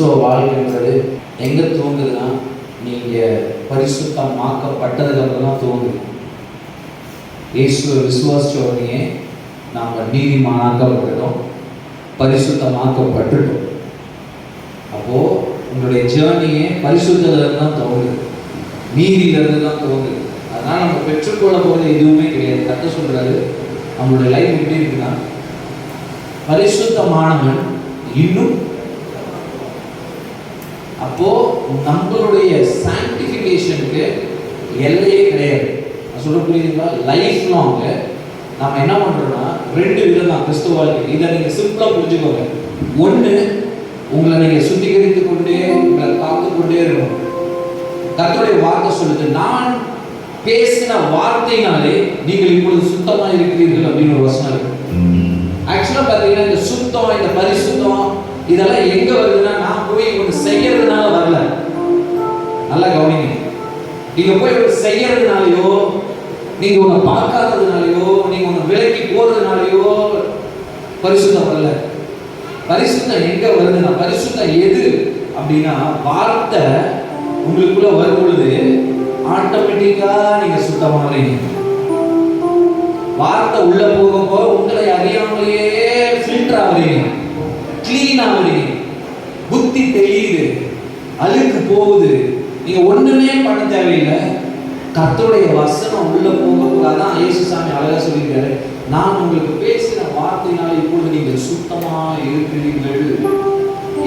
கிறிஸ்துவ வாழ்க்கைன்றது எங்கே துவங்குதுன்னா, நீங்கள் பரிசுத்தமாக்கப்பட்டதுக்கு அப்புறம் தான் துவங்குது. இயேசுவை விசுவாசிச்ச உடனே நாம் நீதிமானாக்கப்பட்டுட்டோம், பரிசுத்தமாக்கப்பட்டுட்டோம். அப்போது உங்களுடைய ஜேர்னியே பரிசுத்தத்திலிருந்து தான் துவங்குது, நீதியிலிருந்து தான் துவங்குது. அதனால் நம்ம பெற்றுக்கொள்ள போகிறது எதுவுமே கிடையாது. கர்த்தர் சொல்கிறாரு, நம்மளுடைய லைஃப் எப்படி இருக்குன்னா, பரிசுத்தமானவன் இன்னும். அப்போ நம்மளுடைய சாங்டிஃபிகேஷனுக்கு எல்லையே கிடையாது. நான் சொல்ல புரியுதுங்களா? லைஃப் லாங் நம்ம என்ன பண்றோம்னா, ரெண்டு விதம் தான் கிறிஸ்துவ வாழ்க்கை. இதை நீங்க சிம்பிளா புரிஞ்சுக்கோங்க. ஒண்ணு, உங்களை நீங்க சுத்திகரித்து கொண்டே உங்களை காத்து கொண்டே இருக்கணும். கர்த்தருடைய வார்த்தை சொல்லுது, நான் பேசின வார்த்தையினாலே நீங்கள் இப்பொழுது சுத்தமா இருக்கிறீர்கள் அப்படின்னு ஒரு வசனம் இருக்கு. ஆக்சுவலா பாத்தீங்கன்னா இந்த சுத்தம், இந்த பரிசுத்தம் இதெல்லாம் எங்க வருதுன்னா, நான் போய் ஒன்று செய்யறதுனால வரல. நல்லா கவனிங்க. நீங்க போய் ஒன்று செய்யறதுனாலயோ, நீங்க ஒன்று பார்க்காததுனாலயோ, நீங்க ஒன்று விலக்கி போறதுனாலயோ பரிசுத்தம் வரல. பரிசுத்தம் எங்க வருதுன்னா, பரிசுத்தம் எது அப்படின்னா, வார்த்தை உங்களுக்குள்ள வரும் பொழுது ஆட்டோமேட்டிக்கா நீங்க சுத்தமாகறீங்க. வார்த்தை உள்ள போக உங்களை அறியாமலேயே ஃபில்டர் ஆகுறீங்க, கிளீன் ஆகுறீங்க, புத்தி தெரியுது, அழுக்கு போகுது. நீங்க ஒண்ணுமே பண்ண தேவையில்லை. கர்த்தருடைய வசனம் உள்ள போகக்கூடாதான். இயேசுசாமி அழகா சொல்லியிருக்காரு, நான் உங்களுக்கு பேசின வார்த்தையினால இப்பொழுது நீங்கள் சுத்தமா இருக்கிறீர்கள்.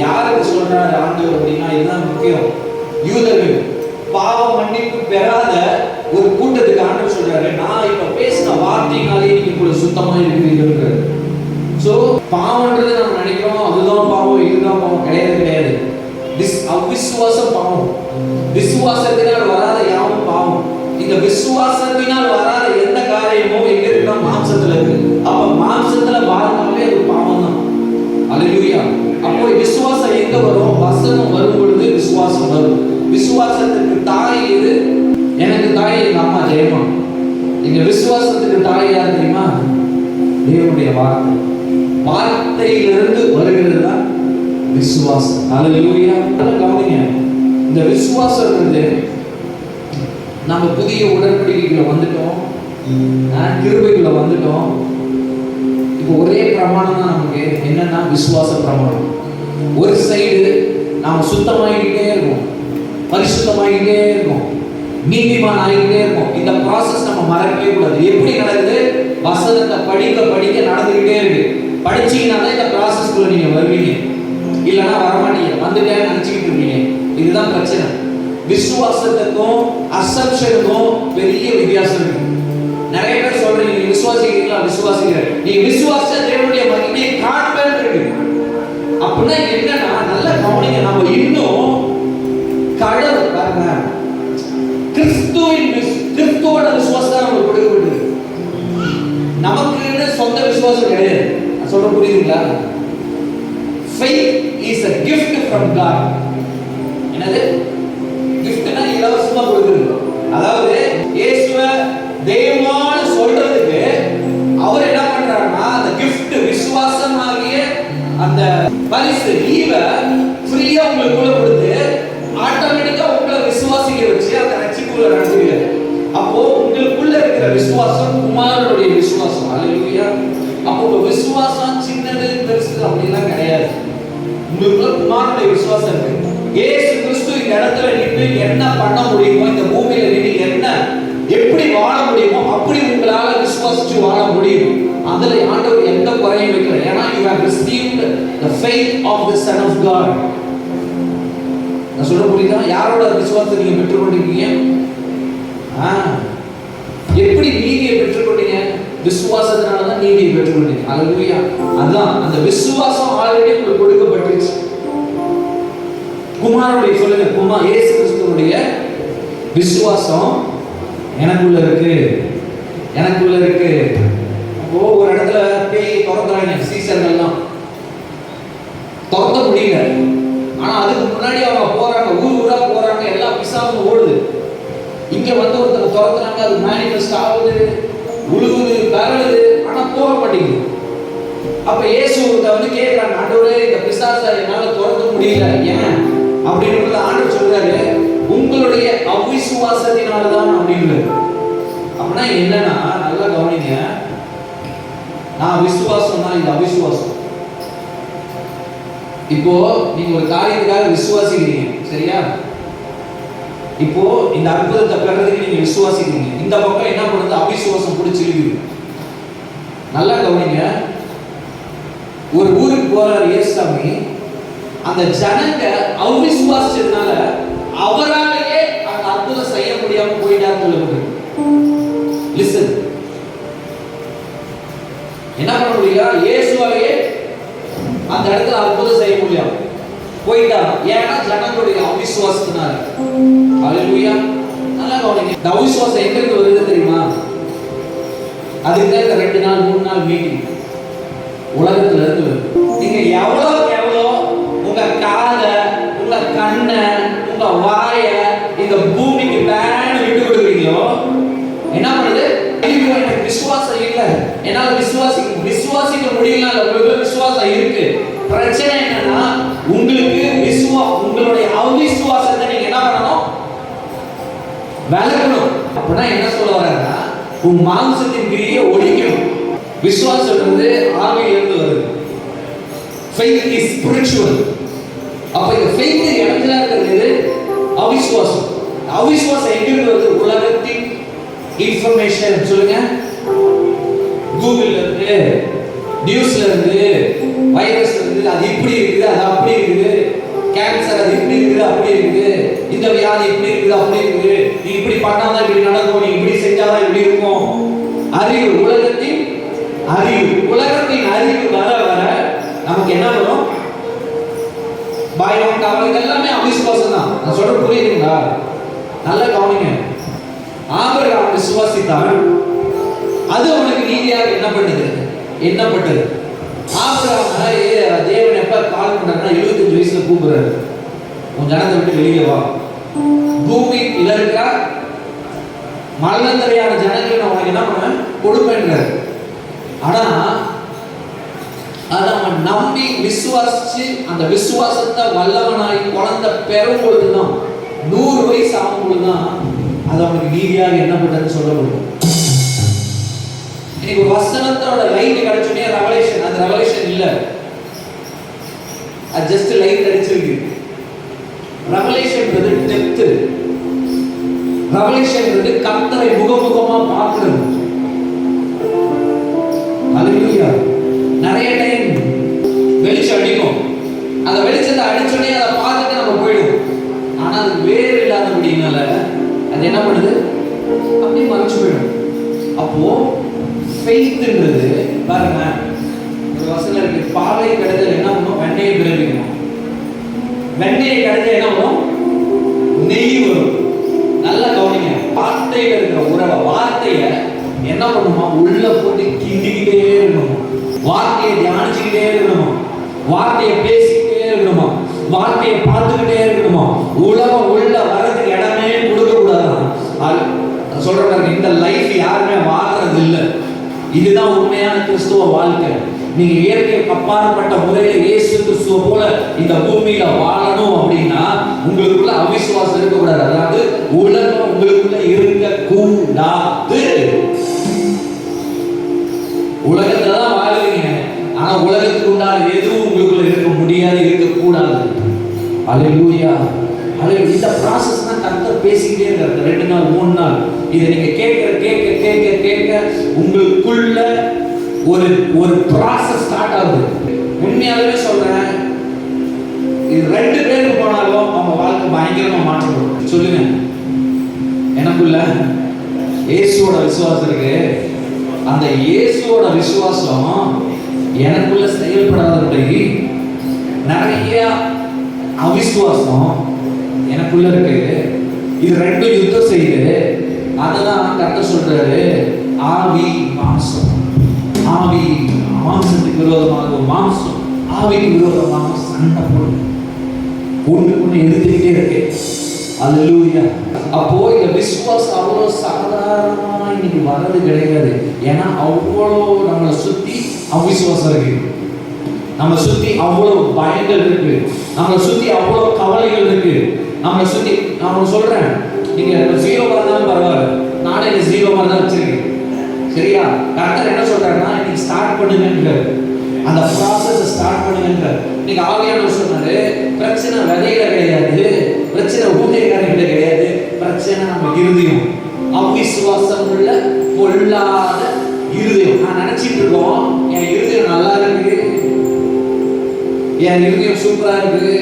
யாருக்கு சொல்றாரு ஆண்டவர் அப்படின்னா, இதுதான் முக்கியம். யூதர்கள், பாவ மன்னிப்பு பெறாத ஒரு கூட்டத்துக்கு ஆண்டவர் சொல்றாரு, நான் இப்ப பேசின வார்த்தையினாலே நீங்க இப்பொழுது சுத்தமா இருக்கிறீர்கள். சோ பாவம்ன்றது நம்ம நினைக்கிறோம் அதுதான் பாவம், இதுதான் பாவம். கிடையாது. அவிசுவாசம் பாவம். விசுவாசத்தினால் வராத யாவும் பாவம். இந்த விசுவாசத்தினால் வராத எந்த காரியமும் எங்க இருக்குன்னா, மாம்சத்துல இருக்கு. அப்ப மாம்சத்துல வாழ்ந்தாலே அது பாவம் தான். அல்லேலூயா. அப்போ விசுவாசம் எங்க வரும்? வசனம் வரும் பொழுது விசுவாசம் வரும். விசுவாசத்துக்கு தாய் எது? எனக்கு தாய் எங்க அம்மா ஜெயமா. எங்க விசுவாசத்துக்கு தாய் யார் தெரியுமா? தேவனுடைய வார்த்தை. வார்த்தையிலிருந்து வருகிறது தான் விசுவாசம். அல்லேலூயா. கவனிங்க, இந்த விசுவாசம் நம்ம புதிய உடன்படிக்கைகளை வந்துட்டோம், கிருபைகளை வந்துட்டோம். இப்போ ஒரே பிரமாணம் தான் நமக்கு. என்னன்னா விசுவாச பிரமாணம். ஒரு சைடு நாம சுத்தமாகிட்டே இருக்கோம், பரிசுத்தமாகிட்டே இருக்கோம், நீதிமான் ஆகிட்டே இருக்கும். இந்த ப்ராசஸ் நம்ம மறக்கவே கூடாது. எப்படி நடக்குது? வசனத்தை படிக்க நடந்துகிட்டே இருக்கு. படிச்சீங்கன்னா தான் இந்த ப்ராசஸ்க்குள்ள நீங்க வருவீங்க, இல்லைன்னா வரமாட்டீங்க. வந்துட்டேன்னு நினைச்சுக்கிட்டு இருப்பீங்க. இதுதான் பிரச்சனை. விசுவாசத்துக்கும் அசம்ஷனுக்கும் பெரிய வித்தியாசம் இருக்கு. நிறைய பேர் சொல்றீங்க, நீங்க விசுவாசிக்கிறீங்களா? விசுவாசிக்கிறேன். நீங்க விசுவாச தேவனுடைய மகிமையை காண்பேன்னு இருக்கு. அப்படின்னா என்னன்னா, நல்ல கவனிங்க, நம்ம இன்னும் கடவுள் பாருங்க, கிறிஸ்துவோட விசுவாசம் தான் நமக்கு கொடுக்கப்பட்டது. நமக்கு சொந்த விசுவாசம் கிடையாது. சொல்ல புரியுதுங்களா? Faith is a gift from God. என்னது giftனா? இலவசமா கொடுக்கிறது. அதாவது இயேசுவை தெய்வமான சொல்றதுக்கு அவர் என்ன பண்றாருன்னா, அந்த gift விசுவாசமாகிய அந்த பரிசு ஈவ ஃப்ரீயா உங்களுக்கு கொடுத்து ஆட்டோமேட்டிக்கா உங்களை விசுவாசிக்க வச்சு அந்த ரட்சிப்புல நடத்துவீங்க. அப்போ உங்களுக்குள்ள இருக்கிற விசுவாசம் குமாரனுடைய விசுவாசம். அல்லேலூயா. அப்போ விசுவாசம் சின்னது பெருசு அப்படிலாம் கிடையாது. உங்களுக்குள்ள குமாரனுடைய விசுவாசம் இருக்கு. இயேசு கிறிஸ்து இந்த இடத்துல நின்று என்ன பண்ண முடியுமோ, இந்த பூமியில நின்று என்ன எப்படி வாழ முடியுமோ அப்படி உங்களால விசுவாசிச்சு வாழ முடியும். அதுல ஆண்டவர் எந்த குறையும் வைக்கல. ஏன்னா you have received the faith of the Son of God. நான் சொல்ல புரியுதா? யாரோட விசுவாசத்தை நீங்க பெற்றுக்கொண்டீங்க? எப்படி நீதியை பெற்றுக்கொண்டீங்க? விசுவாசத்தினால தான் நீதியை பெற்றுக்கொண்டீங்க. அல்லேலூயா. அதான் அந்த விசுவாசம் ஆல்ரெடி உங்களுக்கு கொடுக்கப்பட்டுச்சு. குமாரனுடைய சொல்லுங்க, இயேசு கிறிஸ்துவுடைய விசுவாசம் எனக்குள்ள இருக்கு. அப்போ ஒரு இடத்துல பேய் துரத்துறாங்க, சீசர்கள்லாம் துரத்த முடியல. ஆனா அதுக்கு முன்னாடி அவங்க போறாங்க, ஊரா போறாங்க, எல்லா பிசாசும் ஓடுது. இங்க வந்து ஒருத்தர் துரத்துறாங்க, அது மேனிஃபெஸ்ட் ஆகுது, உழுகுது, கரழுது, ஆனா போக மாட்டேங்குது. அப்ப இயேசுவை வந்து கேட்கிறாங்க, ஆண்டவரே இந்த பிசாசை என்னால துரத்த முடியல ஏன் அப்படின்னு ஆண்டவர் சொல்றாரு, உங்களுடைய அவிசுவாசத்தினாலதான் அப்படின்னு. அப்படின்னா என்னன்னா நல்லா கவனிங்க, நான் விசுவாசம் தான், இது அவிசுவாசம். இப்போ நீங்க ஒரு காரியத்துக்காக விசுவாசிக்கிறீங்க, சரியா? இப்போ இந்த அற்புதத்தை பெறதுக்கு நீங்க விசுவாசிக்கிறீங்க, இந்த பக்கம் என்ன பண்ணுது, அவிசுவாசம் பிடிச்சிருக்கு. நல்லா கவனிங்க, ஒரு ஊருக்கு போறாரு இயேசுசாமி, அந்த ஜனங்க அவிசுவாசிச்சதுனால அவராலேயே அந்த அற்புதம் செய்ய முடியாம போயிட்டாருன்னு சொல்லப்படுது. லிசன், என்ன பண்ண முடியல, இயேசுவாலேயே அந்த இடத்துல அற்புதம் செய்ய முடியாம போயிட்டாங்க. ஏன்னா ஜனங்களுடைய அவிசுவாசத்தினால. ஹல்லேலூயா. நல்லா கவனிங்க, இந்த அவிசுவாசம் எங்க இருந்து வருது தெரியுமா? அதுக்கு தான் 2 நாள் 3 நாள் மீட்டிங் உலகத்துல இருந்து வருது. நீங்க எவ்வளவுக்கு எவ்வளோ உங்க காதை, உங்க கண்ணை, உங்க வாயை இந்த பூமிக்கு பேன் விட்டு கொடுக்குறீங்களோ என்ன பண்ணுது, எனக்கு விசுவாசம் இல்லை, என்னால விசுவாசிக்க முடியல. உங்களுக்கு விசுவாசம் இருக்கு, பிரச்சனை என்னன்னா உங்களுக்கு உங்களுடைய அவிசுவாசத்தை நீங்க என்ன பண்ணணும், விலகணும். அப்படின்னா என்ன சொல்ல வர்றாங்கன்னா, உன் மாம்சத்தின் கிரியை ஒழிக்கணும். விசுவாசம் ஆவியிலிருந்து வருது. faith is spiritual. அப்ப இந்த faith இடத்துல இருக்கிறது அவிசுவாசம். அவிசுவாசம் எங்க இருந்து வருது? உலகத்தின் இன்ஃபர்மேஷன். சொல்லுங்க, கூகுள்ல இருந்து, நியூஸ்ல இருந்து, வைரஸ்ல இருந்து, அது இப்படி இருக்குது, அது அப்படி இருக்குது, கேன்சர் அது இப்படி இருக்குது, அப்படி இருக்குது, இந்த வியாதி இப்படி இருக்குது, அப்படி இருக்குது, நீ இப்படி பண்ணாதான் இப்படி நடக்கும், நீ இப்படி செஞ்சாதான் இப்படி இருக்கும். அறிவு, உலகத்தின் அறிவு. உலகத்தின் அறிவு வர வர நமக்கு என்ன வரும்? பயம், கவலை, எல்லாமே அவிசுவாசம் தான். நான் சொல்ற புரியுதுங்களா? நல்லா கவனிங்க. ஆபிரகாம் விசுவாசித்தான், அது அவனுக்கு நீதியாக எண்ணப்பட்டது. ஆபிரகாம் தேவன் எப்ப கால் பண்ணாருன்னா 75 வயசுல கூப்பிடுறாரு, உன் ஜனத்தை விட்டு வெளியே வா, பூமி இருக்கிற மரணந்தரையான ஜனங்களை அவனுக்கு என்ன பண்ண கொடுப்பேன்றார். ஆனா அதை அவன் நம்பி விசுவாசிச்சு அந்த விசுவாசத்தை வல்லவனாய் குழந்தை பெறும் பொழுதுதான், 100 வயசு ஆகும் பொழுதுதான் அது அவனுக்கு நீதியாக எண்ணப்பட்டதுன்னு சொல்ல முடியும். இன்னைக்கு ஒரு வசனத்தோட லைட் கிடைச்சுனே ரெவலேஷன், அது ரெவலேஷன் இல்ல, அது ஜஸ்ட் லைட் அடிச்சிருக்கு. ரெவலேஷன்ன்றது டெப்த். ரெவலேஷன்ன்றது கர்த்தரை முகமுகமா பார்க்கிறது. ஹல்லேலூயா. நிறைய டைம் வெளிச்சம் அடிக்கும், அந்த வெளிச்சத்தை அடிச்சோடனே அதை பார்த்துட்டு நம்ம போயிடும். ஆனா அது வேறு இல்லாதபடினால அது என்ன பண்ணுது, அப்படியே மறைச்சு போயிடும். அப்போ ஃபெய்த்ன்றது பாருங்க, ஒரு வசனம் இருக்கு, பாலை கடைதல் என்ன பண்ணும், வெண்ணெயை பிறப்பிக்கணும். வெண்ணெயை கடைதல் என்ன பண்ணும், நெய் வரும். நல்லா கவனிங்க, வார்த்தையில இருக்கிற உறவை, வார்த்தையை என்ன பண்ணுமா, உள்ள போட்டு கிண்டிக்கிட்டே இருக்கணும், வார்த்தையை தியானிச்சுக்கிட்டே இருக்கணும், வார்த்தையை பேசிக்கிட்டே இருக்கணுமா, வார்த்தையை பார்த்துக்கிட்டே இருக்கணுமா. உலகம் உள்ள வரதுக்கு இடமே கொடுக்க கூடாது. சொல்றேன், இந்த லைஃப் யாருமே வாழ்றது இல்லை. இதுதான் உண்மையான கிறிஸ்துவ வாழ்க்கை. நீங்க இயற்கைக்கு அப்பாற்பட்ட முறையில இயேசு கிறிஸ்துவ போல இந்த பூமியில வாழணும் அப்படின்னா உங்களுக்குள்ள அவிசுவாசம் இருக்கக்கூடாது. அதாவது உலகம் உங்களுக்குள்ள இருக்க கூடாது. உலகத்துல தான் வாழ்றீங்க, ஆனா உலகத்துக்கு உண்டான எதுவும் உங்களுக்குள்ள இருக்க முடியாது, இருக்கக்கூடாது. அல்லேலூயா. இந்த ப்ராசஸ் தான் கர்த்தர் பேசிக்கிட்டே இருக்காரு 2 நாள் 3 நாள். இதை நீங்க கேட்க உங்களுக்குள்ள ஒரு ப்ராசஸ் ஸ்டார்ட் ஆகுது. உண்மையாலுமே சொல்றேன், இது 2 பேருக்கு போனாலும் அவங்க வாழ்க்கை பயங்கரமா மாற்றப்படும். சொல்லுங்க, எனக்குள்ள இயேசுவோட விசுவாசம் இருக்கு, அந்த இயேசுவோட விசுவாசம் எனக்குள்ள செயல்படாதபடி நிறைய அவிசுவாசம் எனக்குள்ள இருக்கு. இது 2 யுத்தம் செய்யுது. அததான் கர்த்தர் சொல்றாரு, ஆவி மாம்சம். ஆவி மாம்சத்துக்கு விரோதமாக, மாம்சம் ஆவிக்கு விரோதமாக சண்டை போடும், ஒன்றுக்கு எதிர்த்துக்கிட்டே இருக்கு. அல்லேலூயா. அப்போ இந்த விசுவாசம் அவ்வளோ சாதாரணமா இன்னைக்கு வர்றது கிடையாது. ஏன்னா அவ்வளோ நம்மளை சுத்தி அவிசுவாசம் இருக்கு. நம்ம சுத்தி அவ்வளவு பயங்கள் இருக்கு, நம்மளை சுத்தி அவ்வளவு கவலைகள் இருக்கு, நம்மளை சுத்தி. நான் சொல்றேன், நீங்க 0 இருந்தாலும் பரவாயில்ல, நானே இந்த 0 மாதிரி தான் வச்சிருக்கேன். சரியா? கர்த்தர் என்ன சொல்றாருன்னா, நீங்க ஸ்டார்ட் பண்ணுங்கன்றாரு, அந்த ப்ராசஸ் ஸ்டார்ட் பண்ணுங்கன்றாரு. நீங்க ஆவியானவர் சொன்னாரு, பிரச்சனை விதையில கிடையாது, பிரச்சனை ஊழியக்காரங்கிட்ட கிடையாது, பிரச்சனை நம்ம இருதயம், அவிசுவாசம் உள்ள பொல்லாத இருதயம். நான் நினைச்சிட்டு இருக்கோம் என் இருதயம் நல்லா இருக்கு, என் இருதயம் சூப்பரா இருக்கு.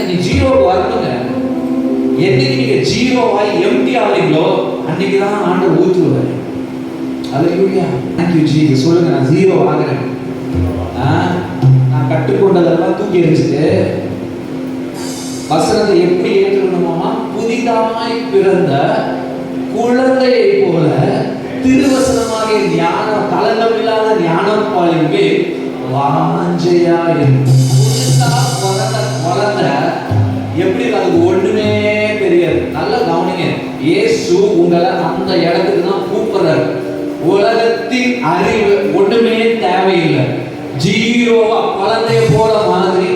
நீ 0 வரணுங்க. என்னைக்கு நீங்க 0 எம்டி ஆவீங்களோ அன்னைக்கு தான் ஆண்டவர் ஊற்றுவார். அல்லேலூயா, thank you ஜீசஸ். சொல்லுங்க, நான் 0 ஆகிறேன். நான் கற்றுக்கொண்டதெல்லாம் தூக்கி எறிஞ்சிட்டு வசனத்தை எப்படி ஏற்றுக்கணுமா? புதிதாய் பிறந்த குழந்தையை போல திருவசனமாக ஞானம், கலங்கமில்லாத ஞானம் பாலிக்கு வாஞ்சையா இருக்கும். குழந்தை எப்படி அதுக்கு ஒண்ணுமே தெரியாது. நல்லா கவனிங்க, இயேசு உங்களை அந்த இடத்துக்கு தான் கூப்பிடுறாரு. உலகத்தின் அறிவு ஒண்ணுமே தேவையில்லை. 0 குழந்தைய போல மாதிரி,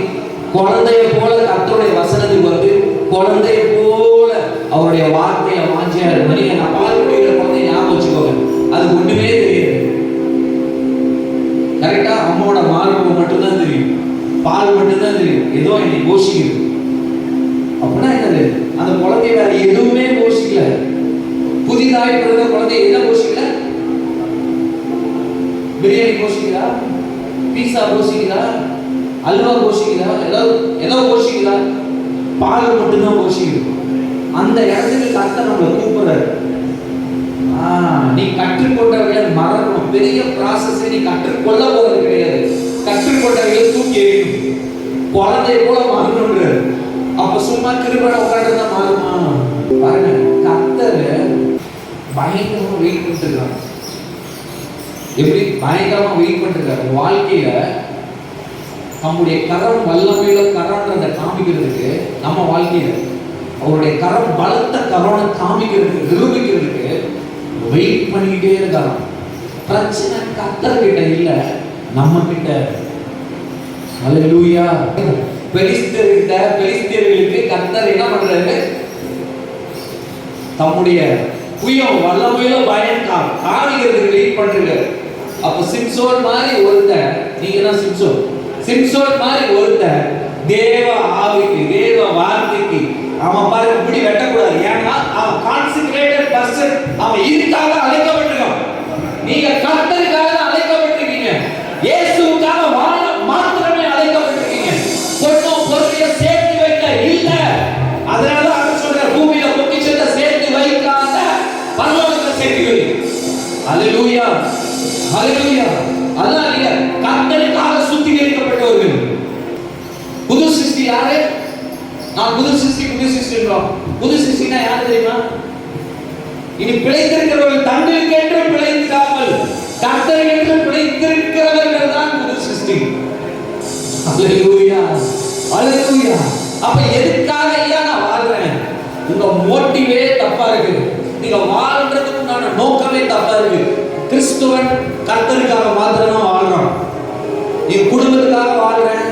குழந்தைய போல கர்த்தருடைய வசனத்துக்கு வந்து குழந்தைய போல அவருடைய வார்த்தையை வாஞ்சியா இருக்கு. நீங்க நான் பால் குடிக்கிற குழந்தைய ஞாபகம் வச்சுக்கோங்க, அது ஒண்ணுமே தெரியாது. கரெக்டா? அம்மாவோட மார்பு மட்டும்தான் தெரியும், பால் மட்டும்தான் தெரியும். ஏதோ என்னை கோஷிக்குது அப்படின்னா என்னது? அந்த குழந்தைய வேற எதுவுமே கோஷிக்கல. புதிதாய் பிறந்த குழந்தைய என்ன கோஷிக்கல? பிரியாணி கோஷிக்குதா? பீஸா கோஷிக்குதா? அல்வா கோஷிக்குதா? ஏதோ கோஷிக்குதா? பால் மட்டும்தான் கோஷிக்குது. அந்த இடத்துக்கு கர்த்தர் நம்மளை கூப்பிடுறாரு. நீ கற்றுக்கொண்டவர்களை மறக்கணும். பெரிய ப்ராசஸ் நீ கற்றுக்கொள்ள போறது கிடையாது. கற்றுக்கொண்டவர்களை தூக்கி எறியணும். குழந்தைய போல மாறணும்ன்றாரு. அப்ப சும்மா கிருபையோட உட்கார்ந்து தான் மாறுமா? பாருங்க, கர்த்தர் பயங்கரமா வெயிட் பண்ணிட்டு இருக்காங்க. எப்படி பயங்கரமா வெயிட் பண்ணிட்டு இருக்காரு? வாழ்க்கையில நம்முடைய கரம் வல்லமையில கரம்ன்றதை காமிக்கிறதுக்கு, நம்ம வாழ்க்கையில அவருடைய கரம் பலத்த கரோனை காமிக்கிறதுக்கு, நிரூபிக்கிறதுக்கு வெயிட் பண்ணிக்கிட்டே இருக்காங்க. பிரச்சனை கர்த்தர்கிட்ட இல்ல, நம்ம கிட்ட. அல்லேலூயா. பெலிஸ்தர்களுக்கு கர்த்தர் என்ன பண்றாரு? தம்முடைய புயம் வல்லமையில பயம் காமிக்கிறதுக்கு வெயிட் பண்றாரு. அப்ப சிம்சோன் மாதிரி ஒருத்தன், நீங்க தான் சிம்சோன் மாதிரி ஒருத்தன் தேவ ஆவிக்கு, தேவ வார்த்தைக்கு அவன் பாருங்க முடி வெட்டக்கூடாது. ஏன்னா அவன் கான்சென்ட்ரேட்டட் பர்சன். அவன் இதுக்காக அழைக்கப்பட்டிருக்கான். நீங்க கர்த்தருக்காக அழைக்கப்பட்டிருக்கீங்க. இயேசுவுக்காக வாழ மாத்திரமே அழைக்கப்பட்டிருக்கீங்க. பொன்னும் பொருளையும் சேர்த்து வைக்க இல்ல. அதனால அவர் சொல்ற பூமியில பொக்கிஷத்தை சேர்த்து வைக்காத, பரலோகத்துல சேர்த்து வை. அல்லேலூயா, அல்லேலூயா. அதான் நீங்க கர்த்தருக்காக சுத்திகரிக்கப்பட்டவர்கள். புது சிருஷ்டி யாரு? நான் புது சிருஷ்டின்றோம். புது சிருஷ்டினா யாரு தெரியுமா? இனி பிழைத்திருக்கிறவர்கள் தங்களுக்கென்று பிழைத்திராமல் கர்த்தருக்கென்று பிழைத்திருக்கிறவர்கள் தான் புது சிருஷ்டி. அல்லேலூயா, அல்லேலூயா. அப்ப எதுக்காக ஐயா நான் வாழ்றேன்? உங்க மோட்டிவே தப்பா இருக்கு. நீங்க வாழ்றதுக்கு உண்டான நோக்கமே தப்பா இருக்கு. கிறிஸ்துவன் கர்த்தருக்காக மாத்திரம் தான் வாழ்றான். என் குடும்பத்துக்காக வாழ்றேன்,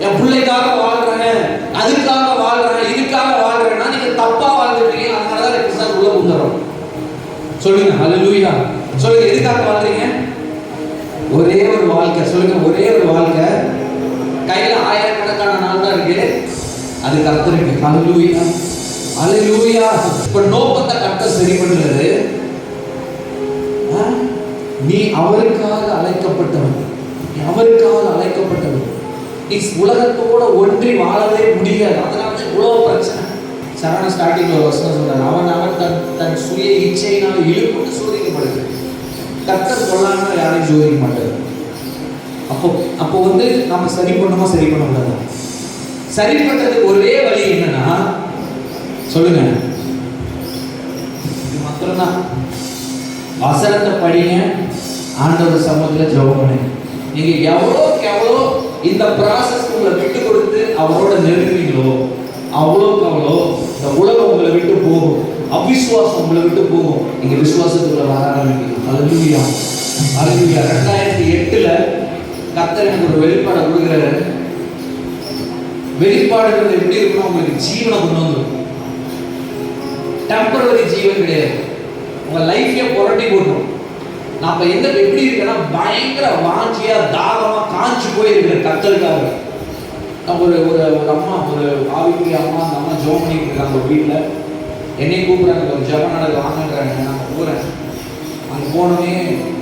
என் பிள்ளைக்காக வாழ்றேன், அதுக்காக வாழ்றேன், இதுக்காக வாழ்றேன்னா நீங்க தப்பா வாழ்ந்துட்டீங்க. அதனாலதான் கிறிஸ்துவ உள்ள புகுறோம். சொல்லுங்க அல்லேலூயா. சொல்லுங்க, எதுக்காக வாழ்றீங்க? ஒரே ஒரு வாழ்க்கை. சொல்லுங்க, ஒரே ஒரு வாழ்க்கை. கையில ஆயிரக்கணக்கான நாள் தான் இருக்கு, அது கர்த்தருக்கு. அல்லேலூயா, அல்லேலூயா. இப்ப நோக்கத்தை கர்த்தர் சரி பண்றது. நீ அவருக்காக அழைக்கப்பட்டவன், நீ அவருக்காக அழைக்கப்பட்டவன். நீ உலகத்தோட ஒன்றி வாழவே முடியாது. அதனால இவ்வளவு பிரச்சனை. சரண ஸ்டார்டிங்ல ஒரு வசனம் சொல்றாரு, அவன் தன் சுய இச்சையினால் இழுப்புட்டு சோதிக்கப்படுது. கர்த்தர் சொல்லாம யாரையும் சோதிக்க மாட்டாரு. அப்போ வந்து நம்ம சரி பண்ணணுமா, சரி பண்ண கூடாது? சரி பண்றதுக்கு ஒரே வழி என்னன்னா, சொல்லுங்க, இது மாத்திரம்தான். வசனத்தை படிங்க, ஆண்டவர் சமூகத்தில் ஜெபம் பண்ணுங்க. நீங்க எவ்வளோக்கு எவ்வளோ இந்த ப்ராசஸ் உங்களை விட்டு கொடுத்து அவரோட நெருங்குவீங்களோ, அவ்வளோக்கு அவ்வளோ இந்த உலகம் உங்களை விட்டு போகும். அவிசுவாசம் உங்களை விட்டு போகும். நீங்க விசுவாசத்துக்குள்ள வர ஆரம்பிக்கணும். ஹல்லேலூயா, ஹல்லேலூயா. 2008 கர்த்தர் எனக்கு ஒரு வெளிப்பாடை கொடுக்குறாரு. வெளிப்பாடுகள் எப்படி இருக்கணும்? உங்களுக்கு ஜீவனை கொண்டு வந்துடும். டெம்பரரி ஜீவன் கிடையாது. உங்க லைஃபே புரட்டி போட்டுரும். நான் இப்ப எப்படி இருக்கேன்னா, பயங்கர வாஞ்சியா தாகமா காஞ்சி போயிருக்கிறேன் கர்த்தருக்காக. நம்ம ஒரு அம்மா, ஒரு ஆவிக்குரிய அம்மா, அந்த அம்மா ஜெபம் பண்ணிட்டு இருக்காங்க ஒரு வீட்டுல. என்னையும் கூப்பிடுறாங்க, ஒரு ஜெபம் நடக்க வாங்கன்றாங்க. நான் போறேன். அங்க போனோடனே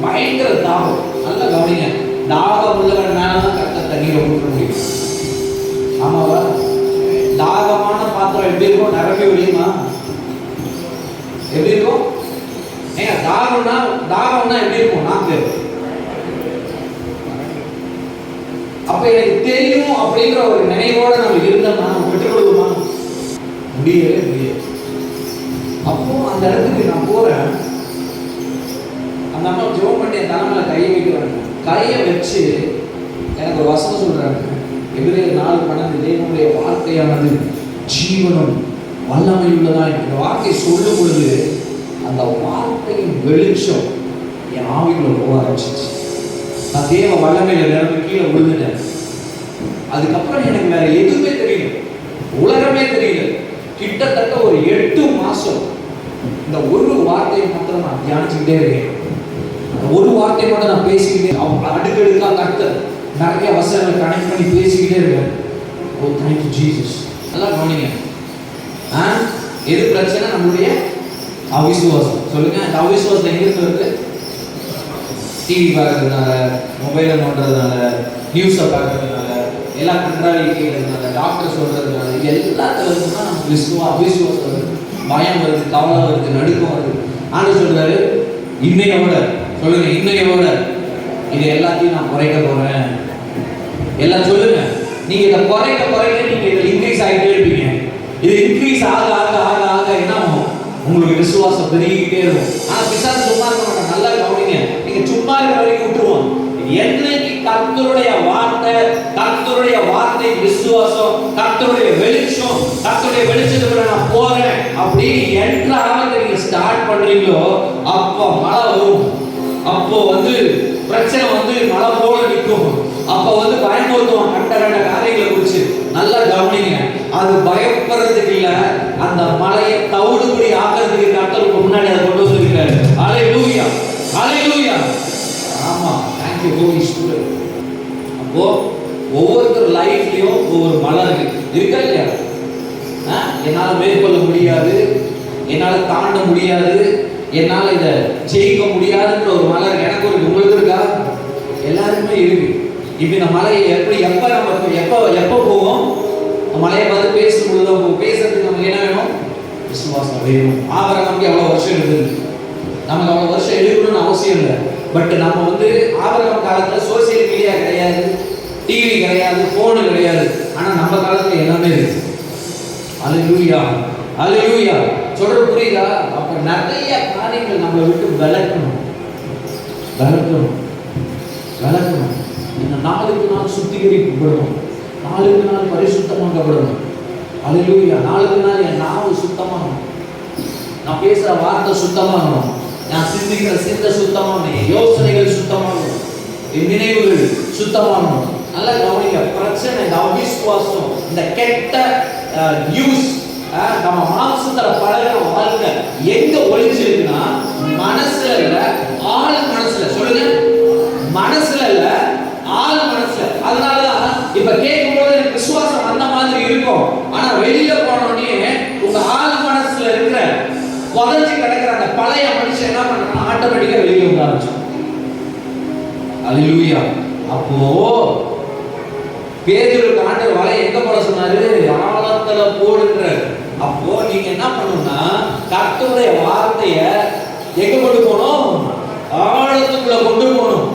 பயங்கர தாகம். நல்லா கவனிங்க, தாகம் உள்ளவன் மேலதான் கர்த்தர் தண்ணீரை கொடுக்க முடியும். ஆமாவா? தாகமான பாத்திரம் எப்படி இருக்கும்? நிரம்பி ஒழியுமா? எப்படி இருக்கும்? ஏங்க தாகம்னா எப்படி இருக்கும்? நாக்கு. அப்ப எனக்கு தெரியும் அப்படின்ற ஒரு நினைவோட நம்ம இருந்தோம்னா விட்டுக் கொடுக்குமா? முடியவே முடியாது. அப்போ அந்த இடத்துக்கு நான் போறேன். அந்த அம்மா ஜெபம் பண்ணி என் தலைமையில கையை வைக்கிறாங்க. கையை வச்சு எனக்கு ஒரு வசனம் சொல்றாங்க. எபிரேயர் 4:12, தேவனுடைய வார்த்தையானது ஜீவனும் வல்லமை உள்ளதா. இந்த வார்த்தை சொல்லும் பொழுது அந்த வார்த்தையின் வெளிச்சம் என் ஆவிக்குள்ள போக ஆரம்பிச்சிச்சு. நான் தேவ வல்லமையில நிரம்பி கீழே விழுந்துட்டேன். அதுக்கப்புறம் எனக்கு வேற எதுவுமே தெரியல, உலகமே தெரியல. கிட்டத்தட்ட ஒரு 8 மாசம் இந்த ஒரு வார்த்தையை மாத்திரம் நான் தியானிச்சுக்கிட்டே இருக்கேன். ஒரு வார்த்தையை மட்டும் நான் பேசிக்கிட்டே, அடுக்கடுக்கா கர்த்தர் நிறைய வசனங்களை கனெக்ட் பண்ணி பேசிக்கிட்டே இருக்கேன். ஓ தேங்க்யூ ஜீசஸ். நல்லா கவனிங்க. எது பிரச்சனை? நம்மளுடைய அவிசுவாசம். சொல்லுங்க, அந்த அவிசுவாசம் எங்கிருந்து வருது? டிவி பார்க்கறதுனால, மொபைலை நோண்டுறதுனால, நியூஸை பார்க்கறதுனால, எல்லாம் கண்டாடி கேட்கறதுனால, டாக்டர் சொல்றதுனால, இது எல்லாத்துல இருக்குன்னா நமக்கு அவிசுவாசம் வருது. பயம் வருது, கவலை வருது, நடுக்கம் வருது. ஆண்டு சொல்றாரு, இன்னையோட சொல்லுங்க, இன்னையோட இது எல்லாத்தையும் நான் குறைக்க போறேன். எல்லாம் சொல்லுங்க. நீங்க இதை குறைக்க நீங்க இதில் இன்க்ரீஸ் ஆகிட்டே இருப்பீங்க. இது இன்க்ரீஸ் ஆக ஆக ஆக ஆக என்ன ஆகும்? உங்களுக்கு விசுவாசம் பெருகிக்கிட்டே இருக்கும். ஆனா பிசாசு சும்மா இருக்க மாட்டாங்க. நல்லா கவனிங்க. நீங்க சும்மா இருக்கிற வரைக்கும் விட்டுருவோம். என்னைக்கு கர்த்தருடைய வார்த்தை விசுவாசம், கர்த்தருடைய வெளிச்சம், கர்த்தருடைய வெளிச்சத்துக்குள்ள நான் போறேன் அப்படின்னு என்ட்ராக நீங்க ஸ்டார்ட் பண்றீங்களோ, அப்போ மழை வரும். அப்போ பிரச்சனை மழை போல நிற்கும். அப்போ பயமுறுத்துவான் கண்ட காரியங்களை குறிச்சு. நல்லா கவனிங்க. அது பயப்படுறதுக்கு இல்ல, அந்த மலையை தவிடுபடி ஆக்கிறதுக்கு கர்த்தருக்கு முன்னாடி அதை கொண்டு வந்திருக்காரு. ஹல்லேலூயா, ஹல்லேலூயா. ஆமா, thank you Holy Spirit. அப்போ ஒவ்வொருத்தர் லைஃப்லயும் ஒவ்வொரு மலை இருக்கா இல்லையா? என்னால மேற்கொள்ள முடியாது, என்னால தாண்ட முடியாது, என்னால இதை ஜெயிக்க முடியாதுன்ற ஒரு மலை எனக்கு இருக்கு. உங்களுக்கு இருக்கா? எல்லாருக்குமே இருக்கு. இப்ப இந்த மலையை எப்ப போவோம்? மலையை பார்த்து பேசும்பொழுது பேசுறதுக்கு நமக்கு என்ன வேணும்? விசுவாசம் வேணும். ஆபிரகாமுக்கு அவ்வளவு வருஷம் எடுத்தது, நமக்கு அவ்வளவு வருஷம் எடுக்கணும்னு அவசியம் இல்லை. பட் நம்ம ஆபிரகாம் காலத்துல சோசியல் மீடியா கிடையாது, டிவி கிடையாது, போனு கிடையாது. ஆனா நம்ம காலத்துல எல்லாமே இருக்கு. ஹல்லேலூயா, ஹல்லேலூயா. சொல்ற புரியுதா? அப்ப நிறைய காரியங்கள் நம்மளை விட்டு விலக்கணும். இந்த நாளுக்கு நாள் சுத்திகரிக்கப்படணும், நாளுக்கு நாள் பரிசுத்தமாக்கப்படணும். ஹல்லேலூயா. நாளுக்கு நாள் என் நாவு சுத்தமாகணும், நான் பேசுற வார்த்தை சுத்தமாகணும், நான் சிந்திக்கிற சிந்தை சுத்தமாகணும், என் யோசனைகள் சுத்தமாகணும், என் நினைவுகள் சுத்தமாகணும். நல்லா கவனிங்க. பிரச்சனை இந்த அவிசுவாசம், இந்த கெட்ட நியூஸ், நம்ம மாம்சத்துல பழகிற வாழ்க்கை எங்க ஒளிஞ்சிருக்குன்னா மனசுல இல்ல, ஆள் மனசுல. சொல்லுங்க, மனசுல இல்ல, ஆள் மனசுல. அதனாலதான் இப்ப கேட்கும் போது எனக்கு விசுவாசம் அந்த மாதிரி இருக்கும். ஆனா வெளியில போனோடனே உங்க ஆள் மனசுல இருக்கிற புதைஞ்சு கிடக்கிற அந்த பழைய மனுஷன் என்ன பண்றான்? ஆட்டோமேட்டிக்கா வெளியே வர ஆரம்பிச்சான். ஹல்லேலூயா. அப்போ பேதுருக்கு ஆண்டவர் வலை எங்க போட சொன்னாரு? ஆழத்துல போடுன்ற. அப்போ நீங்க என்ன பண்ணணும்னா கர்த்தருடைய வார்த்தைய எங்க கொண்டு போகணும்? ஆழத்துக்குள்ள கொண்டு போகணும்.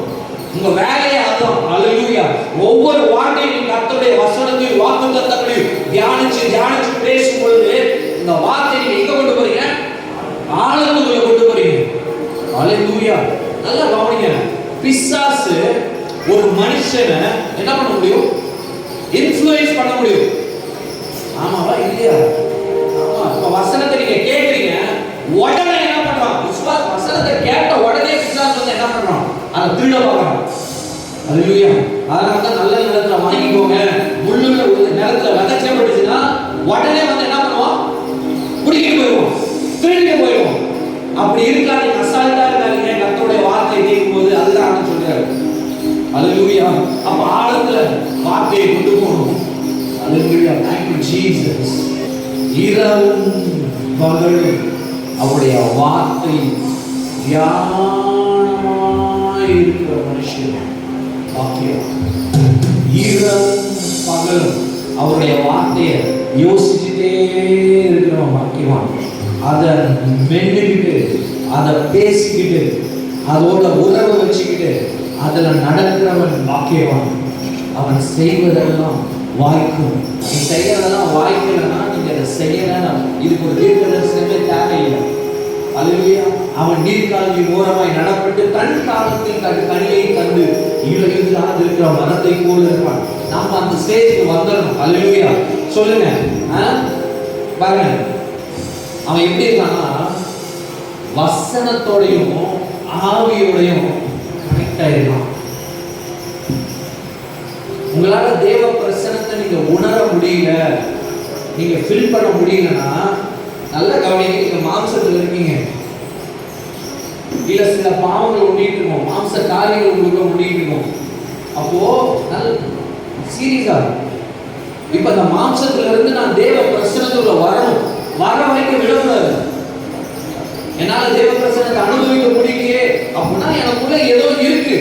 உங்க வேலையை அதான். ஹல்லேலூயா. ஒவ்வொரு வார்த்தையும் கர்த்தருடைய வசனத்தையும் வாக்குத்தத்தங்களையும் தியானிச்சு பேசும் பொழுது இந்த வார்த்தையை நீங்க எங்க கொண்டு போறீங்க? ஆழத்துக்குள்ள கொண்டு போறீங்க. ஹல்லேலூயா. நல்லா கவனிங்க. பிசாசு ஒரு மனுஷனை என்ன பண்ண முடியும்? இன்ஃப்ளூயன்ஸ் பண்ண முடியும். ஆமாவா இல்லையா? ஆமா. இப்ப வசனத்தை நீங்க கேக்குறீங்க, உடனே என்ன பண்றான்? வசனத்தை கேட்ட உடனே பிசாசு வந்து என்ன பண்றான்? அதை திருட பார்க்கறான். அல்லேலூயா. அதனால தான் நல்ல நிலத்துல வாங்கிக்கோங்க. முள்ளுள்ள நிலத்துல விதைக்கப்பட்டுச்சுன்னா உடனே வந்து என்ன பண்ணுவான்? குடிக்கிட்டு போயிடுவான், திருடிட்டு போயிடுவான். அப்படி இருக்காது, அசால்ட்டா இருக்காதீங்க. கர்த்தருடைய வார்த்தை கேட்கும்போது அதுதான் சொல்றாரு. அல்லேலூயா. அப்ப ஆழத்துல வார்த்தையை கொண்டு போகணும். அல்லேலூயா. Thank you Jesus. இரவும் பகலும் அவருடைய வார்த்தை தியானமாய் இருக்கிற மனுஷன் பாக்கியம். இரவும் பகலும் அவருடைய வார்த்தையை யோசிச்சுட்டே இருக்கிறவன் பாக்கியவான். அதை மென்னுக்கிட்டு, அதை பேசிக்கிட்டு, அதோட உறவு வச்சுக்கிட்டு அதுல நடக்கிறவன் பாக்கியவான். அவன் செய்வதெல்லாம் வாய்க்கும். நீ செய்யறதெல்லாம் வாய்க்கலன்னா நீங்க அதை செய்யலாம். இதுக்கு ஒரு தீர்க்கதரிசனமே தேவையில்லை. அல்லேலூயா. அவன் நீர்க்காலின் ஓரமாய் நடப்பட்டு தன் காலத்தில் கனியை தந்து இழந்து இருக்கிற மரத்தை போல இருப்பான். நம்ம அந்த ஸ்டேஜுக்கு வந்துடணும். அல்லேலூயா. சொல்லுங்க. பாருங்க, அவன் எப்படி இருக்கான்னா வசனத்தோடையும் ஆவியோடையும் கனெக்ட் ஆயிருக்கான். உங்களால தேவ பிரசன்னத்தை நீங்க உணர முடியல, நீங்க ஃபீல் பண்ண முடியலன்னா நல்ல கவனிங்க. நீங்க மாம்சத்துல இருக்கீங்க, இல்ல சில பாவங்கள் ஒட்டிட்டு இருக்கோம், மாம்ச காரியங்கள் உங்களுக்கு ஒட்டிட்டு இருக்கோம். அப்போ நல்ல சீரியஸா இப்ப அந்த மாம்சத்துல இருந்து நான் தேவ பிரசன்னத்துக்குள்ள வரணும். வர வரைக்கும் விடக்கூடாது. என்னால தேவ பிரசன்னத்தை அனுபவிக்க முடியலையே அப்படின்னா எனக்குள்ள ஏதோ இருக்கு,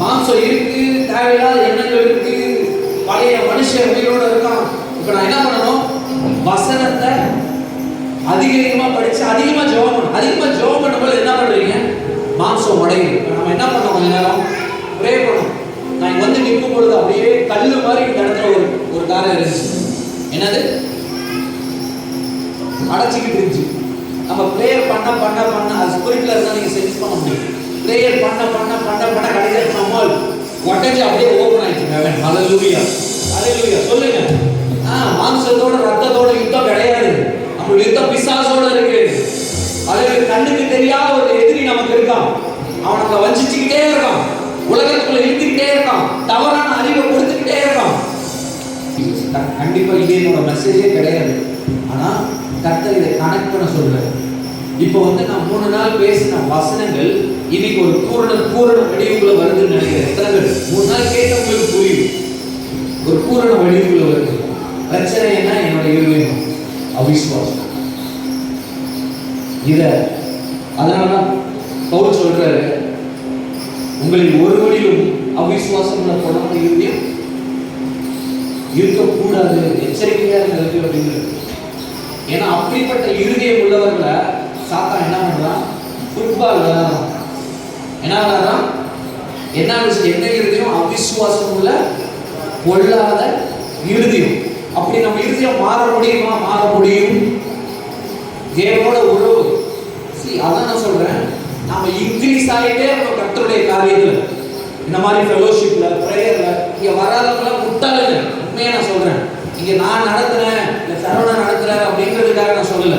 மாம்சம் இருக்கு, தேவையில்லாத எண்ணங்கள் இருக்கு, பழைய மனுஷன் உயிரோட இருக்கான். இப்ப நான் என்ன பண்ணணும்? வசனத்தை அதிகமா படிச்சு அதிகமா ஜெபம் பண்ணணும். அதிகமா ஜெபம் பண்ணும்போது என்ன பண்றீங்க? மாம்சம் உடையுது. நம்ம என்ன பண்ணோம்? கொஞ்ச நேரம் ப்ரே பண்ணணும். நான் வந்து நிற்கும் பொழுது அப்படியே கல்லு மாதிரி இந்த இடத்துல ஒரு காரியம் இருந்துச்சு. என்னது? அடைச்சிக்கிட்டு இருந்துச்சு. நம்ம ப்ரேயர் பண்ண பண்ண பண்ண அது ஸ்பிரிட்ல இருந்தா நீங்க சென்ஸ் பண்ண முடியும். ப்ரேயர் பண்ண பண்ண பண்ண பண்ண கடைசியா நம்மால் உடஞ்சி அப்படியே ஓபன் ஆயிடுச்சு. ஹல்லேலூயா. ஹல்லேலூயா. சொல்லுங்க. மாம்சத்தோட ரத்தத்தோட யுத்தம் கிடையாது. நம்ம யுத்தம் பிசாசோட இருக்கு. அதுக்கு கண்ணுக்கு தெரியாத ஒரு எதிரி நமக்கு இருக்கான். அவனுக்கு வஞ்சிச்சுக்கிட்டே இருக்கான், உலகத்துக்குள்ள இழுத்துக்கிட்டே இருக்கான், தவறான அறிவை கொடுத்துக்கிட்டே இருக்கான். கண்டிப்பா இது என்னோட மெசேஜே கிடையாது. ஆனா கர்த்தர் இதை கனெக்ட் பண்ண சொல்றாரு. இப்போ வந்து நான் 3 நாள் பேசின வசனங்கள் இன்னைக்கு ஒரு பூரண வடிவுக்குள்ள வருதுன்னு நினைக்கிறேன். எத்தனை பேர் 3 நாள் கேட்டவங்களுக்கு புரியும்? ஒரு பூரண வடிவுக்குள்ள வருது. பிரச்சனை என்ன? என்னோட இருதயம் அவிசுவாசம். அதனாலதான் பவுல் சொல்றாரு, உங்களில் ஒருவரிலும் அவிசுவாசம் போன இருதயம் இருக்கக்கூடாது, எச்சரிக்கையா இருக்கு அப்படிங்கிறது. ஏன்னா அப்படிப்பட்ட இருதயம் உள்ளவர்களை சாத்தான் என்ன பண்றான்? ஃபுட்பால் விளையாடுறான். என்ன விளையாடுறான்? என்ன இருதயம்? அவிசுவாசம் உள்ள பொல்லாத இருதயம். அப்படி நம்ம இருதயம் மாற முடியுமா? மாற முடியும். தேவனோட உறவு. அதான் நான் சொல்றேன், நம்ம இன்க்ரீஸ் ஆகிட்டே நம்ம கர்த்தருடைய காரியத்துல இந்த மாதிரி ஃபெலோஷிப்ல பிரேயர்ல இங்க வராதவங்களாம் முட்டாளுங்க. உண்மையா நான் சொல்றேன். இங்க நான் நடத்துறேன், இந்த சரவணா நடத்துறேன் அப்படிங்கிறதுக்காக நான் சொல்லல.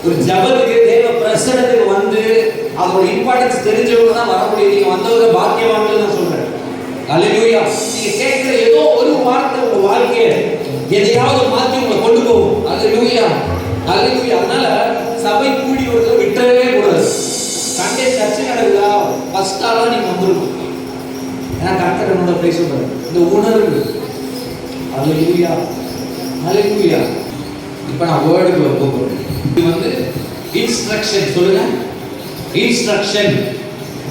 ஒரு ஜபத்துக்கு தேவ பிரசன்னத்துக்கு வந்து அதோட இம்பார்ட்டன்ஸ் தெரிஞ்சவங்க தான் வர முடியும். நீங்க வந்தவங்க பாக்கியவான்கள் நான் சொல்றேன். அல்லேலூயா. நீங்க கேட்கிற ஏதோ ஒரு வார்த்தை உங்க வாழ்க்கையை எதையாவது மாற்றி உங்களை கொண்டு போகும். அல்லேலூயா. அல்லேலூயா. அதனால சபை கூடி வருவதை விட்டுறவே கூடாது. சண்டே சர்ச்சை நடக்குதா? ஃபர்ஸ்ட் ஆளா நீங்க வந்துருக்கும். ஏன்னா கர்த்தர் என்னோட பேசுவாரு. இந்த உணர்வு. அல்லேலூயா. அல்லேலூயா. இப்ப நான் வேர்டுக்குள்ள போகிறேன். இது வந்து இன்ஸ்ட்ரக்ஷன். சொல்லுங்க. இன்ஸ்ட்ரக்ஷன்,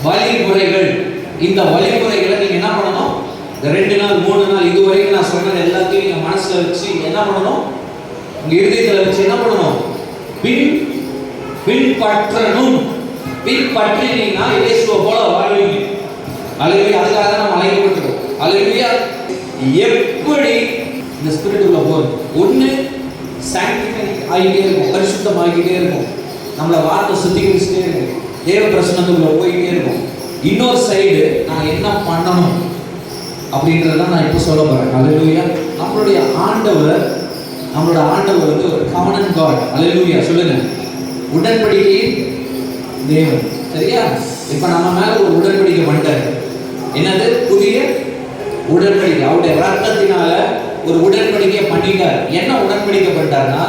வழிமுறைகள். இந்த வழிமுறைகளை நீங்க என்ன பண்ணணும்? இந்த 2 நாள் 3 நாள் இதுவரைக்கும் நான் சொன்னது எல்லாத்தையும் நீங்க மனசுல வச்சு என்ன பண்ணணும்? உங்க இருதயத்துல வச்சு என்ன பண்ணணும்? பின்பற்றணும். பின்பற்றினீங்கன்னா இயேசுவை போல வாழ்வீங்க. அல்லேலூயா. அதுக்காக தான் நம்ம அழைக்கப்பட்டிருக்கோம். அல்லேலூயா. எப்படி இந்த ஸ்பிரிட்டுக்குள்ள போறது? ஒண்ணு சாங்டிஃபை ஆகிட்டே இருக்கும், பரிசுத்தமாகிட்டே இருக்கும், நம்மளை வார்த்தை சுத்திகரிச்சுட்டே இருக்கும், தேவ பிரசன்னத்துக்குள்ள போயிட்டே இருக்கும். இன்னொரு சைடு நான் என்ன பண்ணணும் அப்படின்றத நான் இப்போ சொல்ல போறேன். அல்லேலூயா. நம்மளோட ஆண்டவர் வந்து ஒரு கவனன்ட் காட். அல்லேலூயா. சொல்லுங்க. உடன்படிக்கையின் தேவன். சரியா? இப்ப நம்ம மேல ஒரு உடன்படிக்கை பண்ணிட்டாரு. என்னது? புதிய உடன்படிக்கை. அவருடைய ரத்தத்தினால ஒரு உடன்படிக்கை பண்ணிட்டார். என்ன உடன்படிக்கை பண்ணிட்டார்னா,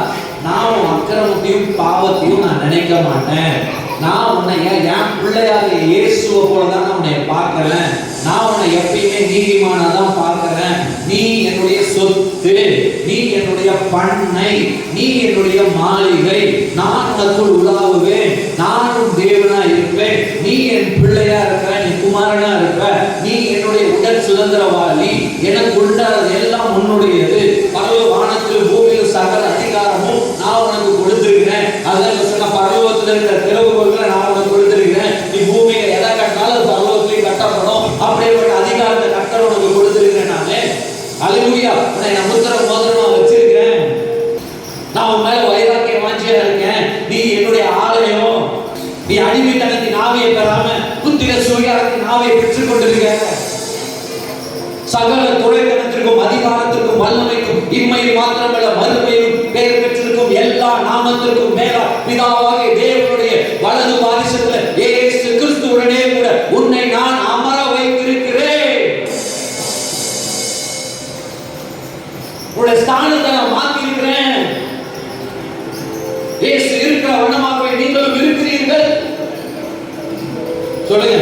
நான் உன் அக்கிரமத்தையும் பாவத்தையும் நான் நினைக்க மாட்டேன். நான் உன்னை என் பிள்ளையாக இயேசுவை போலதான் நான் உன்னை பார்க்கிறேன். நான் உன்னை எப்பயுமே நீதிமானதான் பார்க்கிறேன். நீ என்னுடைய சொத்து, நீ என்னுடைய பண்ணை, நீ என்னுடைய மாளிகை. நான் உனக்குள் உலாவுவேன். நானும் தேவனா இருப்பேன். நீ என் பிள்ளையா இருப்ப, நீ குமாரனா இருப்ப. நீ என்னுடைய உடல் சுதந்திரவாளி. எனக்கு உண்டானது எல்லாம் உன்னுடையது. பரலோக வானத்திலும் பூமியிலும் சகல அதிகாரமும் நான் உனக்கு கொடுத்திருக்கிறேன். அதனால சொன்ன பரலோகத்தில் இருக்கிற திறவுகோல்களை நான் உனக்கு கொடுத்திருக்கிறேன். நீ பூமியில எதை கட்டினாலும் பரலோகத்திலையும் கட்டப்படும். அப்படிப்பட்ட அதிகாரத்தை கட்டளை உனக்கு கொடுத்திருக்கிறேன். நானே அல்லேலூயா. உன்னை நான் முத்திரை மோதிரமா வச்சிருக்கிறேன். நான் உன் மேல வைராக்கிய வாஞ்சியா இருக்கேன். நீ என்னுடைய ஆலயம். நீ அடிமைத்தனத்தின் ஆவியை பெறாம புத்திர சுயாரத்தின் ஆவியை பெற்றுக் கொண்டிருக்க. சகல துறைத்தனத்திற்கும் அதிகாரத்திற்கும் வல்லமைக்கும் இம்மையில் மாத்திரமல்ல மறுமையிலும் பெயர் பெற்றிருக்கும் எல்லா நாமத்திற்கும் மேலா பிதாவாகிய தேவனுடைய வலது பாரிசத்துல இயேசு கிறிஸ்துவுடனே கூட உன்னை நான் அமர வைத்திருக்கிறேன். உன்னுடைய ஸ்தானத்தை நான் மாத்தி இருக்கிறேன். இயேசு இருக்கிற வண்ணமாகவே நீங்களும் இருக்கிறீர்கள். சொல்லுங்க,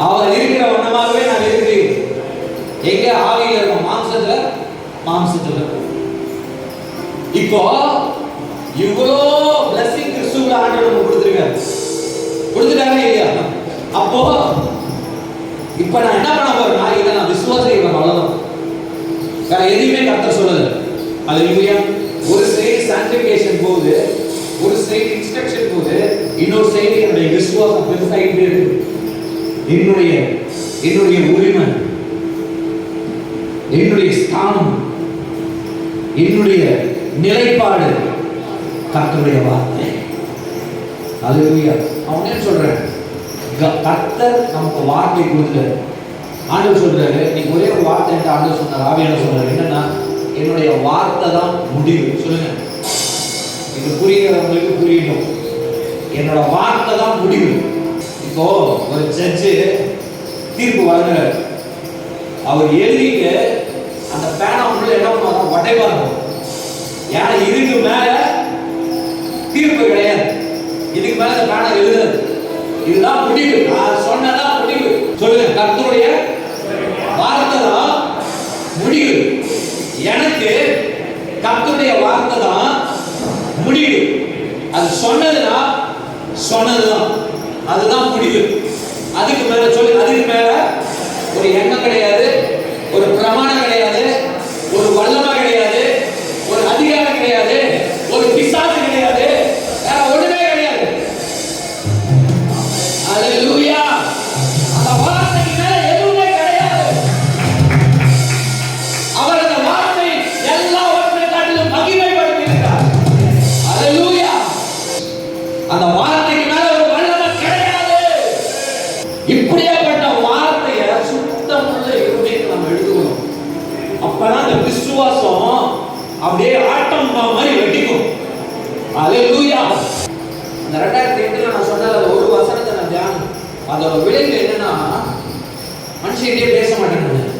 அவர் இருக்கிற வண்ணமாகவே நான் இருக்கிறேன். எங்க? ஆவியில இருக்கும், மாம்சத்துல. இப்போ இவ்வளோ பிளஸிங் கிறிஸ்துவுல ஆண்டவர் நமக்கு கொடுத்துட்டாரே இல்லையா? அப்போ இப்ப நான் என்ன பண்ண போறேன்னா, இதை நான் விசுவாசிக்கிறேன். அவ்வளவுதான், வேற எதுவுமே கர்த்தர் சொல்லல. அல்லேலூயா. ஒரு சைடு சான்டிஃபிகேஷன் போகுது, ஒரு சைடு இன்ஸ்ட்ரக்ஷன் போகுது, இன்னொரு சைடு என்னுடைய விசுவாசம் பெருசாகிட்டே இருக்கு. என்னுடைய உரிமை, என்னுடைய ஸ்தானம், என்னுடைய நிலைப்பாடு கர்த்தருடைய வார்த்தை. அல்லேலூயா. அவன் என்ன சொல்றேன்? கர்த்தர் நமக்கு வார்த்தை கொடுத்தாரு. ஆண்டவர் சொல்றாரு, நீங்க ஒரே ஒரு வார்த்தை என்று ஆண்டவர் சொன்னார். ஆவியானவர் சொல்றாரு என்னன்னா, என்னுடைய வார்த்தை தான் முடிவு. சொல்லுங்க, இது புரிகிறவங்களுக்கு புரியணும். என்னோட வார்த்தை தான் முடிவு. இப்போ ஒரு ஜட்ஜு தீர்ப்பு வழங்குறாரு. அவர் எழுதிட்டு அந்த பேனா உள்ள என்ன பண்ணுவாங்க? உடைப்பாங்க. ஏன்னா இதுக்கு மேல தீர்ப்பு கிடையாது. இதுக்கு மேல அந்த பேனா எழுதுறது இதுதான் முடிவு. நான் சொன்னதான் முடிவு. சொல்லுங்க, கர்த்தருடைய வார்த்தை தான் முடிவு. எனக்கு கர்த்தருடைய வார்த்தை தான் முடிவு. அது சொன்னதுதான் அதுதான் முடிவு. அதுக்கு மேல சொல்லு, அதுக்கு மேல ஒரு எண்ணம் கிடையாது, ஒரு பிரமாணம் கிடையாது, ஒரு வல்லமை கிடையாது, ஒரு அதிகாரம் கிடையாது, ஒரு பிசாசு கிடையாது, வேற ஒண்ணுமே கிடையாது. அல்லேலூயா. அந்த வார்த்தைக்கு மேல எதுவுமே கிடையாது. அவர் அந்த வார்த்தை எல்லாவற்றை காட்டிலும் மகிமைப்படுத்தியிருக்கிறார். அல்லேலூயா. அந்த வார்த்தைக்கு மேல ஒரு வல்லமை கிடையாது. இப்படியாப்பட்ட வார்த்தையை சுத்தமுள்ள இருதயத்தில் நம்ம எடுத்துக்கணும். அப்பதான் அந்த விசுவாசம் அப்படியே ஆட்டம் மாதிரி வெட்டிக்கும். அல்லேலூயா. அந்த 2008 நான் சொன்னல ஒரு வசனத்தை நான் தியானம், அதோட விளைவு என்னன்னா, மனுஷங்கிட்டே பேச மாட்டேன்.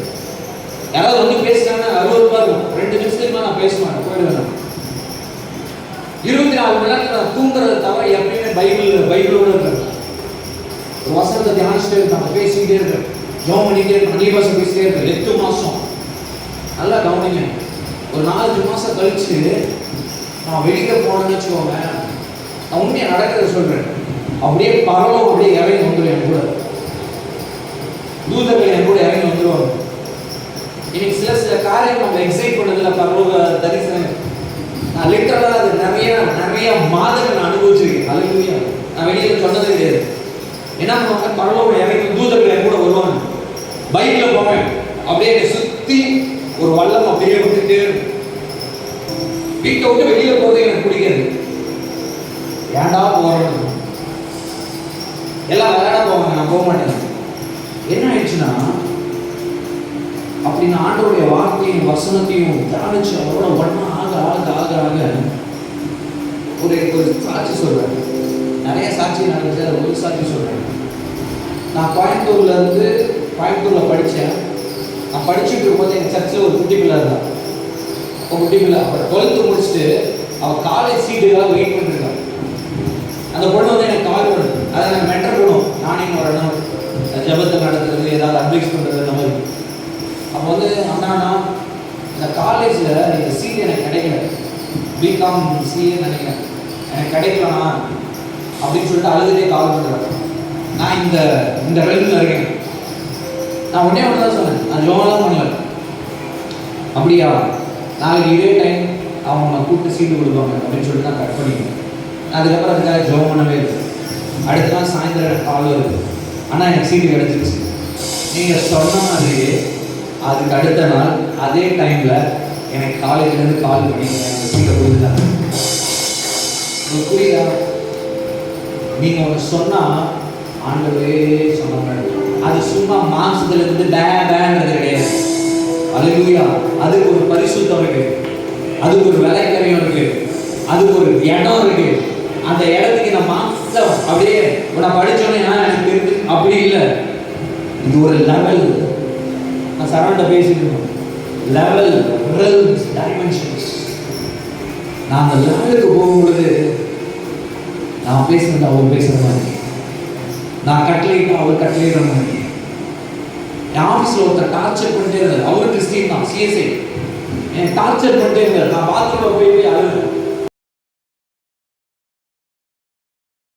யாராவது வந்து பேசினாங்க அறுபது இருக்கும், 2 நிமிஷத்துக்கு நான் பேச மாட்டேன், போயிடுவேன். 24 மணி நேரத்தில் நான் தூங்குறத தவிர எப்பயுமே பைபிளோட இருக்கேன். ஒரு வசனத்தை தியானிச்சுட்டே இருக்காங்க, பேசிக்கிட்டே இருக்கேன், ஜோம் பண்ணிக்கிட்டே இருக்கேன், அநீபாசம் பேசிட்டே இருக்கேன். 8 மாசம் நல்லா கவனிங்க. ஒரு 4 மாசம் கழிச்சு நான் வெளியில போனேன்னு வச்சுக்கோங்க, நான் உண்மையை நடக்கிறத சொல்றேன். அப்படியே பரவம் அப்படியே இறங்கி வந்துடும். என் கூட தூதர்கள் என் கூட இறங்கி வந்துடுவாங்க. இன்னைக்கு சில காரியம் நம்ம எக்ஸைட் பண்ணதில்ல. பரலோக தரிசனம் நான் லிட்டரலா அது நிறைய மாதங்கள் நான் அனுபவிச்சிருக்கேன். அல்லேலூயா. நான் வெளியில சொன்னது கிடையாது. என்ன பண்ணுவாங்க? பரலோக இறங்கி தூதர்கள் என் கூட வருவாங்க. பைக்ல போவேன், அப்படியே சுத்தி ஒரு வல்லம் அப்படியே வந்துட்டே இருக்கும். வீட்டை விட்டு வெளியில போறது எனக்கு பிடிக்காது. ஏன்டா போறோம், எல்லாம் விளையாட போவாங்க, நான் போக மாட்டேன். என்ன ஆயிடுச்சுன்னா, அப்படின்னு ஆண்டவருடைய வார்த்தையும் வசனத்தையும் தியானிச்சு அவரோட ஒன்னா ஆக ஒரு ஒரு சாட்சி சொல்கிறேன். நிறைய சாட்சி நடந்துச்சு, அது ஒரு சாட்சி சொல்கிறேன். நான் கோயம்புத்தூரில் படித்தேன். நான் படிச்சுட்டு இருக்கும்போது எங்கள் சர்ச்சில் ஒரு குட்டி பிள்ளை இருந்தான். குட்டி பிள்ளை அப்புறம் 12th முடிச்சுட்டு அவள் காலேஜ் சீட்டுக்காக வெயிட் பண்ணிருக்கான். அந்த பொண்ணு வந்து எனக்கு கால் பண்ணுது. அதை எனக்கு மென்டர் பண்ணும். நானே வரணும், ஜபத்தை நடத்துறது, ஏதாவது அட்வைஸ் பண்ணுறது, அந்த மாதிரி. அப்போ வந்து அண்ணா இந்த காலேஜில் இந்த சீட் எனக்கு கிடைக்கல, பிகாம் சிஏ நினைக்கிறேன், எனக்கு கிடைக்கலண்ணா அப்படின்னு சொல்லிட்டு அழுதுகிட்டே கால் பண்ணுறாங்க. நான் இந்த ரெல்மில் இருக்கேன். நான் உடனே ஒன்று தான் சொன்னேன், நான் ஜோனெலாம் பண்ணல. அப்படியா, நாளைக்கு இதே டைம் அவங்க கூப்பிட்டு சீட்டு கொடுப்பாங்க அப்படின்னு சொல்லிட்டு நான் கட் பண்ணிக்கிறேன். அதுக்கப்புறம் அதுக்காக ஜோம் பண்ணவே இல்லை. அடுத்த நாள் சாயந்தரம் எனக்கு கால் வருது, ஆனால் எனக்கு சீட்டு கிடச்சிருச்சு. நீங்கள் சொன்ன மாதிரியே அதுக்கு அடுத்த நாள் அதே டைமில் எனக்கு காலேஜ்லேருந்து கால் பண்ணி எனக்கு சீட்டை கொடுத்துட்டாங்க. உங்களுக்கு புரியுதா? நீங்கள் ஒன்று சொன்னால் ஆண்டவே சொன்னாங்க. அது சும்மா மாம்சத்துலேருந்து பேன்றது கிடையாது. அல்லேலூயா. அதுக்கு ஒரு பரிசுத்தம் இருக்கு, அதுக்கு ஒரு விலைக்கரையும் இருக்கு, அதுக்கு ஒரு இடம் இருக்கு. அந்த இடத்துக்கு இந்த மாம்சம் அப்படியே நான் படித்தோன்னே எனக்கு தெரிஞ்சு அப்படி இல்லை. இது ஒரு லெவல். நான் சரவண்ட பேசிட்டு லெவல், realms, dimensions. நான் அந்த லெவலுக்கு போகும்பொழுது நான் பேசுறது அவர் பேசுகிற மாதிரி, நான் கட்டளைக்கு அவர் கட்டளையிட மாதிரி. என் ஆஃபீஸில் ஒருத்தர் டார்ச்சர் பண்ணிட்டே இருந்தார். அவரு கிறிஸ்டின் தான், சிஎஸ்ஐ. என் டார்ச்சர் பண்ணிட்டே இருந்தார். நான் பாத்ரூமில் போய் அழுது